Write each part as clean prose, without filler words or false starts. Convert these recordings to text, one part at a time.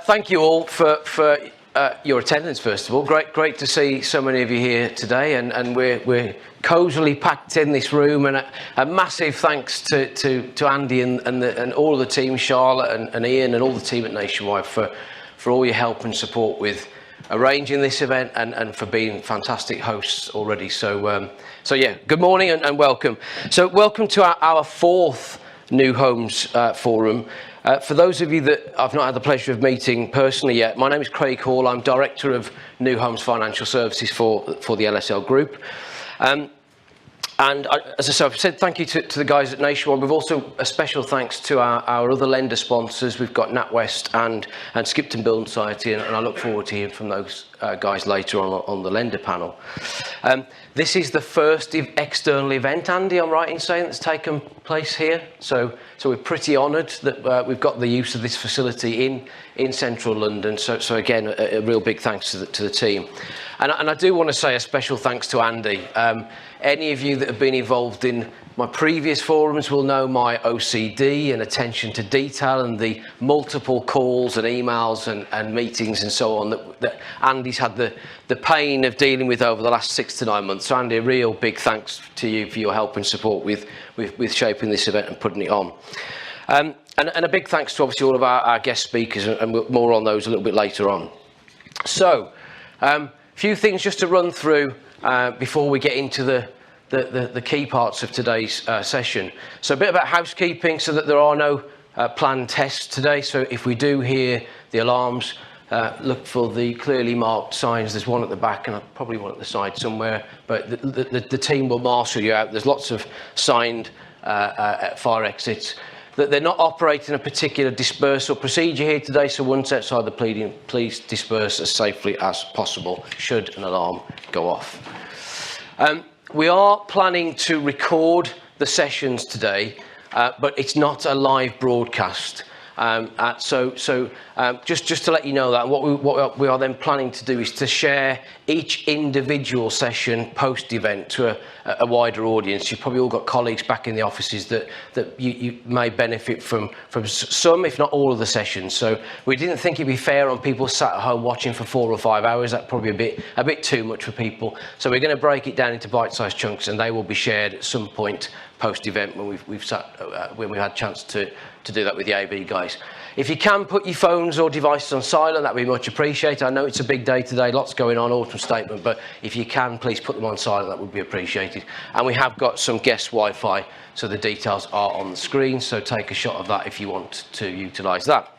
Thank you all for your attendance, first of all. Great to see so many of you here today, and we're cosily packed in this room, and a massive thanks to Andy and all of the team, Charlotte and Ian and all the team at Nationwide for all your help and support with arranging this event and for being fantastic hosts already. So yeah, good morning and welcome. So welcome to our fourth New Homes Forum. For those of you that I've not had the pleasure of meeting personally yet, my name is Craig Hall. I'm Director of New Homes Financial Services for the LSL Group. And as I said, I've said thank you to the guys at Nationwide. We've also a special thanks to our other lender sponsors. We've got NatWest and Skipton Building Society, and I look forward to hearing from those guys later on the lender panel. This is the first external event, Andy, I'm right in saying, that's taken place here. So we're pretty honoured that we've got the use of this facility in central London. So again, a real big thanks to the team. And I do want to say a special thanks to Andy. Any of you that have been involved in my previous forums will know my OCD and attention to detail and the multiple calls and emails and meetings and so on that Andy's had the pain of dealing with over the last 6 to 9 months. So Andy, a real big thanks to you for your help and support with shaping this event and putting it on. And a big thanks to obviously all of our guest speakers, and more on those a little bit later on. So, few things just to run through before we get into the key parts of today's session. So a bit about housekeeping, so that there are no planned tests today. So if we do hear the alarms, look for the clearly marked signs. There's one at the back and probably one at the side somewhere, but the team will marshal you out. There's lots of signed fire exits. That they're not operating a particular dispersal procedure here today, so once outside the pleading, please disperse as safely as possible should an alarm go off. We are planning to record the sessions today, but it's not a live broadcast. So just to let you know that, what we are then planning to do is to share each individual session post-event to a wider audience. You've probably all got colleagues back in the offices that you may benefit from some, if not all, of the sessions. So we didn't think it'd be fair on people sat at home watching for 4 or 5 hours. That'd probably be a bit too much for people. So we're going to break it down into bite-sized chunks, and they will be shared at some point post-event when we've had a chance to do that with the AV guys. If you can put your phones or devices on silent, that would be much appreciated. I know it's a big day today, lots going on, autumn statement, but if you can, please put them on silent, that would be appreciated. And we have got some guest Wi-Fi, so the details are on the screen, so take a shot of that if you want to utilise that.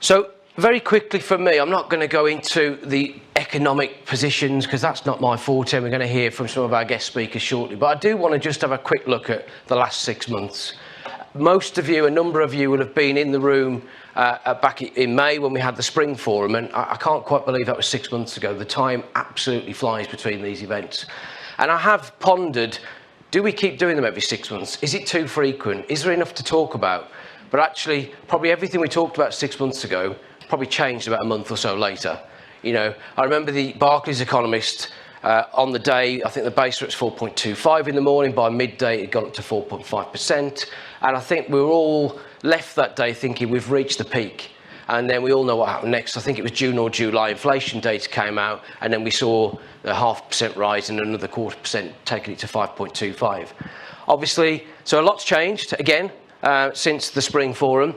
So very quickly from me, I'm not going to go into the economic positions because that's not my forte. We're going to hear from some of our guest speakers shortly, but I do want to just have a quick look at the last 6 months. Most of you, a number of you, will have been in the room back in May when we had the Spring Forum, and I can't quite believe that was 6 months ago. The time absolutely flies between these events. And I have pondered, do we keep doing them every 6 months? Is it too frequent? Is there enough to talk about? But actually, probably everything we talked about 6 months ago probably changed about a month or so later. You know, I remember the Barclays economist on the day, I think the base rate was 4.25 in the morning. By midday, it had gone up to 4.5%. And I think we were all left that day thinking we've reached the peak. And then we all know what happened next. I think it was June or July, inflation data came out, and then we saw a 0.5% rise and another 0.25%, taking it to 5.25. Obviously, so a lot's changed again since the Spring Forum.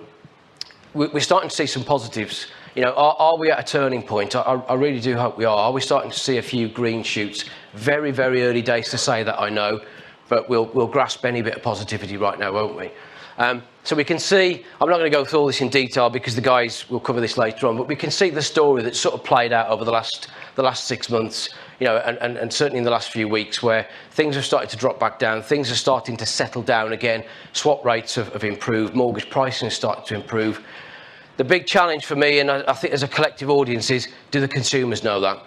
We're starting to see some positives. You know, are we at a turning point? I really do hope we are. Are we starting to see a few green shoots? Very, very early days to say that, I know, but we'll grasp any bit of positivity right now, won't we? So we can see, I'm not going to go through all this in detail because the guys will cover this later on, but we can see the story that's sort of played out over the last 6 months, you know, and certainly in the last few weeks, where things have started to drop back down, things are starting to settle down again, swap rates have improved, mortgage pricing has started to improve. The big challenge for me, and I think as a collective audience, is do the consumers know that?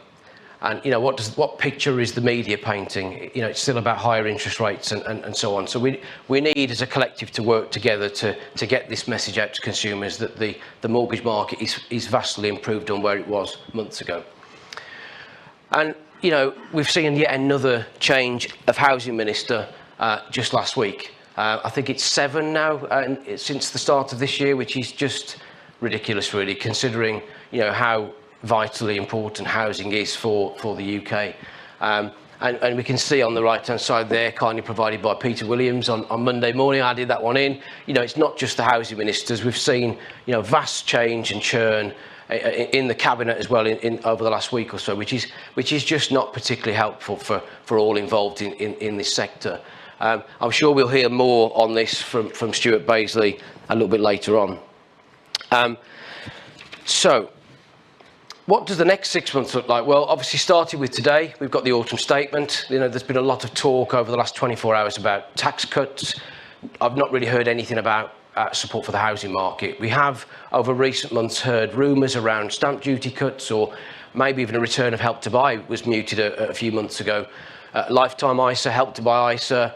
And, you know, what picture is the media painting? You know, it's still about higher interest rates and so on. So we need as a collective to work together to get this message out to consumers that the mortgage market is vastly improved on where it was months ago. And, you know, we've seen yet another change of housing minister just last week. I think it's 7 now since the start of this year, which is just ridiculous, really, considering how vitally important housing is for the UK. And we can see on the right-hand side there, kindly provided by Peter Williams on Monday morning. I did that one in. It's not just the housing ministers. We've seen vast change and churn in the cabinet as well in over the last week or so, which is just not particularly helpful for all involved in this sector. I'm sure we'll hear more on this from Stuart Bazley a little bit later on. So what does the next 6 months look like? Well, obviously starting with today, we've got the autumn statement. There's been a lot of talk over the last 24 hours about tax cuts. I've not really heard anything about support for the housing market. We have, over recent months, heard rumours around stamp duty cuts, or maybe even a return of Help to Buy was mooted a few months ago. Lifetime ISA, Help to Buy ISA,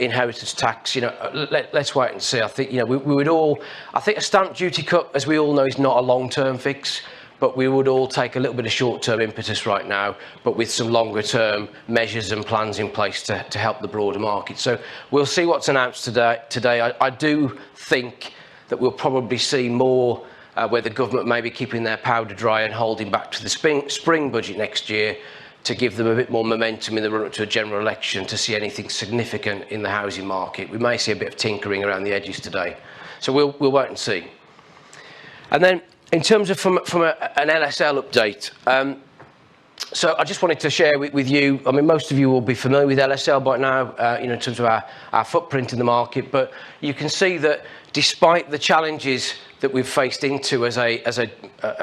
inheritance tax. Let's wait and see. I think we would all. I think a stamp duty cut, as we all know, is not a long-term fix. But we would all take a little bit of short-term impetus right now, but with some longer-term measures and plans in place to help the broader market. So we'll see what's announced today. I do think that we'll probably see more where the government may be keeping their powder dry and holding back to the spring budget next year to give them a bit more momentum in the run-up to a general election to see anything significant in the housing market. We may see a bit of tinkering around the edges today. So we'll wait and see. And then, in terms of from an LSL update, so I just wanted to share with you, I mean, most of you will be familiar with LSL by now, in terms of our footprint in the market, but you can see that despite the challenges that we've faced into as a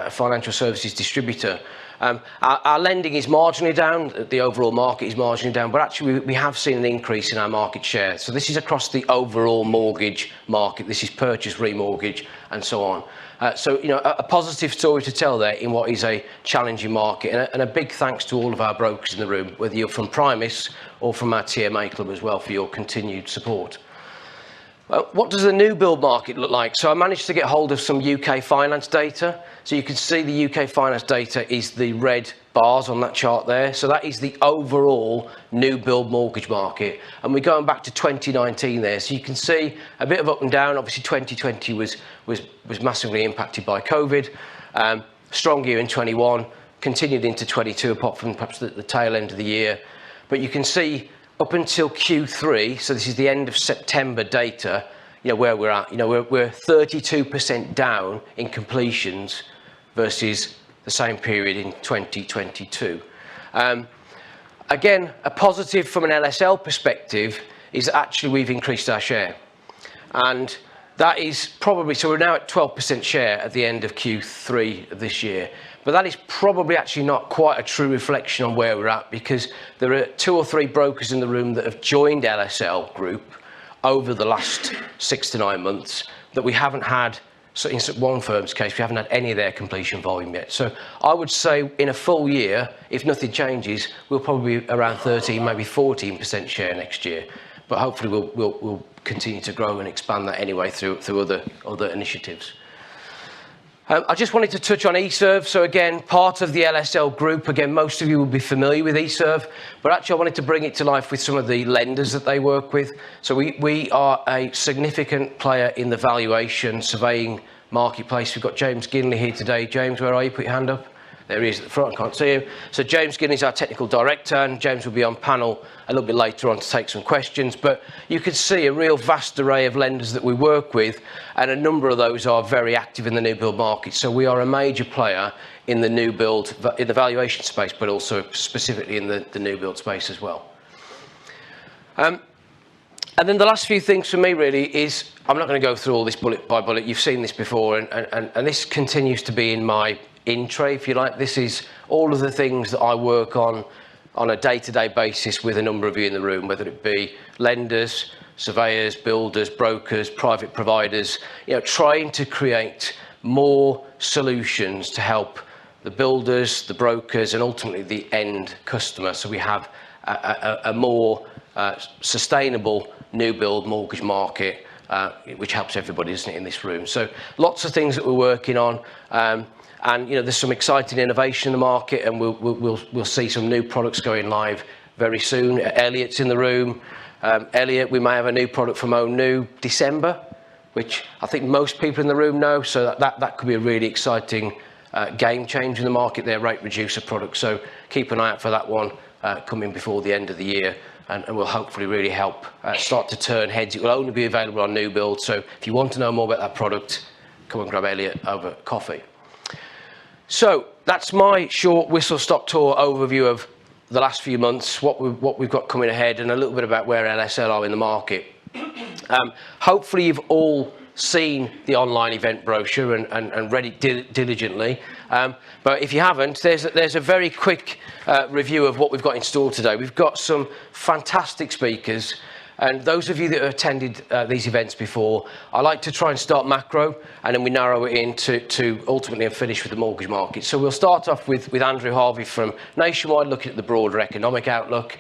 financial services distributor, our lending is marginally down, the overall market is marginally down, but actually we have seen an increase in our market share. So this is across the overall mortgage market. This is purchase, remortgage, and so on. So, a positive story to tell there in what is a challenging market, and a big thanks to all of our brokers in the room, whether you're from Primis or from our TMA club as well, for your continued support. What does the new build market look like? So I managed to get hold of some UK finance data. So you can see the UK finance data is the red bars on that chart there. So that is the overall new build mortgage market. And we're going back to 2019 there. So you can see a bit of up and down. Obviously 2020 was massively impacted by COVID. Strong year in 21, continued into 22, apart from perhaps the tail end of the year. But you can see up until Q3, so this is the end of September data, where we're at. We're 32% down in completions versus the same period in 2022. Again, a positive from an LSL perspective is that actually we've increased our share. And that is probably, so we're now at 12% share at the end of Q3 of this year. But that is probably actually not quite a true reflection on where we're at, because there are 2 or 3 brokers in the room that have joined LSL Group over the last 6 to 9 months that we haven't had. So in one firm's case, we haven't had any of their completion volume yet. So I would say in a full year, if nothing changes, we'll probably be around 13, maybe 14% share next year. But hopefully we'll continue to grow and expand that anyway through other initiatives. I just wanted to touch on eServe. So again, part of the LSL Group. Again, most of you will be familiar with eServe, but actually I wanted to bring it to life with some of the lenders that they work with. So we are a significant player in the valuation surveying marketplace. We've got James Ginley here today. James, where are you? Put your hand up. There he is at the front, I can't see him. So James Ginley is our technical director, and James will be on panel a little bit later on to take some questions. But you can see a real vast array of lenders that we work with, and a number of those are very active in the new build market. So we are a major player in the new build, in the valuation space, but also specifically in the new build space as well. And then the last few things for me really is, I'm not going to go through all this bullet by bullet. You've seen this before, and this continues to be in my in tray, if you like. This is all of the things that I work on a day-to-day basis with a number of you in the room, whether it be lenders, surveyors, builders, brokers, private providers, trying to create more solutions to help the builders, the brokers, and ultimately the end customer. So we have a more sustainable new build mortgage market, which helps everybody, doesn't it, in this room. So lots of things that we're working on. And there's some exciting innovation in the market, and we'll see some new products going live very soon. Elliot's in the room. Elliot, we may have a new product from ONU December. which I think most people in the room know, so that could be a really exciting game changer in the market, their rate reducer product. So keep an eye out for that one coming before the end of the year, and will hopefully really help start to turn heads. It will only be available on new build, so if you want to know more about that product, come and grab Elliot over coffee. So that's my short whistle-stop tour overview of the last few months, what we've got coming ahead, and a little bit about where LSL are in the market. Hopefully you've all seen the online event brochure and read it diligently, but if you haven't, there's a very quick review of what we've got in store today. We've got some fantastic speakers, and those of you that have attended these events before, I like to try and start macro, and then we narrow it in to ultimately finish with the mortgage market. So we'll start off with Andrew Harvey from Nationwide, looking at the broader economic outlook.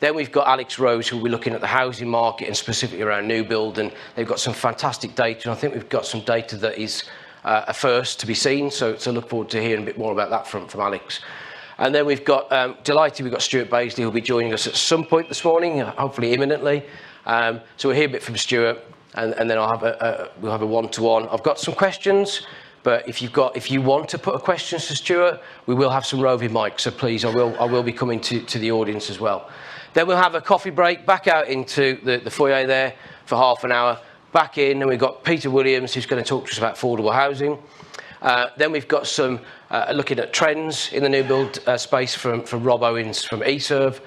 Then we've got Alex Rose, who will be looking at the housing market and specifically around new build, and they've got some fantastic data, and I think we've got some data that is a first to be seen, so look forward to hearing a bit more about that from Alex. And then we've got, delighted, we've got Stuart Baisley, who'll be joining us at some point this morning, hopefully imminently. So we'll hear a bit from Stuart, and then we'll have a one-to-one. I've got some questions, but if you want to put a question to Stuart, we will have some roving mics, so please, I will be coming to the audience as well. Then we'll have a coffee break, back out into the foyer there for half an hour, back in, and we've got Peter Williams, who's going to talk to us about affordable housing. Then we've got some looking at trends in the new build space from Rob Owens from eServe.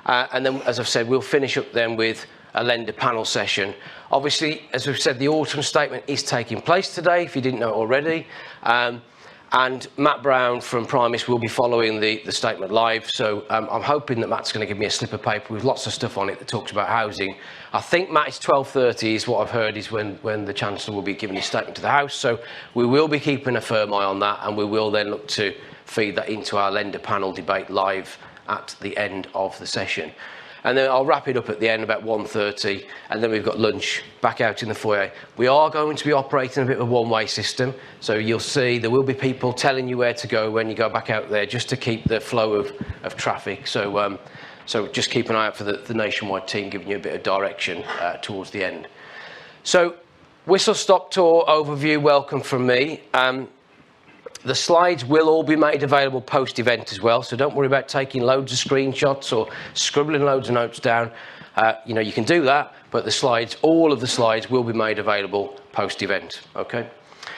And then, as I've said, we'll finish up then with a lender panel session. Obviously, as we've said, the autumn statement is taking place today, if you didn't know already. And Matt Brown from Primis will be following the statement live. So I'm hoping that Matt's going to give me a slip of paper with lots of stuff on it that talks about housing. I think, Matt, it's 12:30 is what I've heard is when the Chancellor will be giving his statement to the House. So we will be keeping a firm eye on that, and we will then look to feed that into our lender panel debate live at the end of the session. And then I'll wrap it up at the end about 1:30, and then we've got lunch back out in the foyer. We are going to be operating a bit of a one-way system, so you'll see there will be people telling you where to go when you go back out there, just to keep the flow of traffic. So just keep an eye out for the Nationwide team giving you a bit of direction towards the end. So whistle-stop tour overview, welcome from me. The slides will all be made available post-event as well, so don't worry about taking loads of screenshots or scribbling loads of notes down. You can do that, but all of the slides will be made available post-event, okay?